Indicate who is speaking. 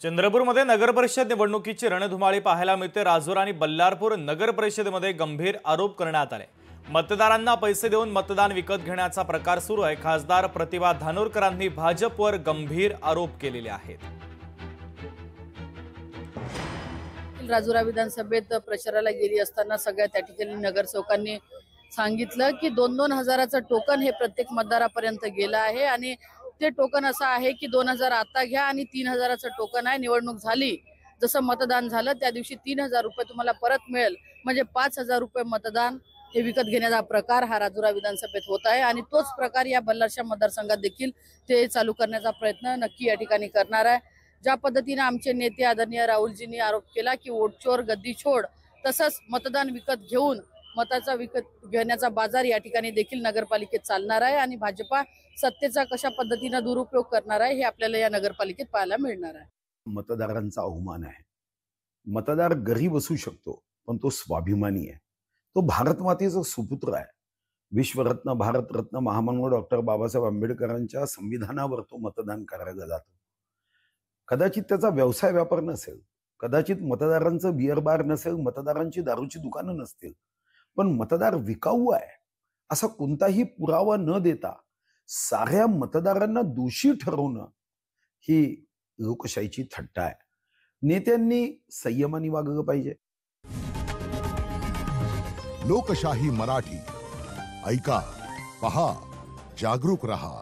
Speaker 1: चंद्रपूरमध्ये नगरपरिषद निवडणुकीची रणधुमाळी पाहायला मिळते। राजुरा आणि बल्लारपूर नगरपरिषदेमध्ये गंभीर आरोप करण्यात आले। मतदारांना पैसे देऊन मतदान विकत घेण्याचा प्रकार सुरू आहे। खासदार प्रतिभा धानोरकरांनी भाजपवर गंभीर आरोप केलेले आहेत।
Speaker 2: राजुरा विधानसभेत प्रचाराला गेली असताना सगळ्या त्या ठिकाणी नगरसेवकांनी सांगितलं की 2-2 हजाराचं टोकन हे प्रत्येक मतदारापर्यंत गेलं आहे आणि ते टोकन असं आहे की 2000 आता घ्या आणि 3000चं टोकन आहे। निवडणूक झाली, जसं मतदान झालं त्या दिवशी 3000 रुपये तुम्हाला परत मिळेल, म्हणजे 5000 रुपये मतदान हे विकत घेण्याचा प्रकार हा राजुरा विधानसभेत होत आहे। आणि तोच प्रकार या बल्लारशा मतदारसंघात देखील ते चालू करण्याचा प्रयत्न नक्की या ठिकाणी करणार आहे। ज्या पद्धतीने आमचे नेते आदरणीय राहुलजींनी आरोप केला की वोटचोर गद्दी छोड, तसंच मतदान विकत घेऊन मताचा विकत घेण्याचा बाजार या ठिकाणी देखील नगरपालिकेत चालणार आहे आणि भाजपा सत्तेचा कशा पद्धतीने दुरुपयोग करणार आहे हे आपल्याला या नगरपालिकेत पाहायला मिळणार आहे।
Speaker 3: मतदारांचा अवमान आहे। मतदार गरीब असू शकतो, पण तो स्वाभिमानी आहे। तो भारत मातेचा सुपुत्र आहे। विश्वरत्न भारतरत्न महामानव डॉक्टर बाबासाहेब आंबेडकरांच्या संविधानावर तो मतदान करायला जातो। कदाचित त्याचा व्यवसाय व्यापार नसेल, कदाचित मतदारांचं बिअर बार नसेल, मतदारांची दारूची दुकानं नसतील, पण मतदार विकाऊ आहे असा कोणताही पुरावा न देता साऱ्या मतदारांना दोषी ठरवणं ही लोकशाहीची थट्टा आहे। नेत्यांनी संयमाने वागलं पाहिजे।
Speaker 4: लोकशाही मराठी ऐका, पहा, जागरूक रहा।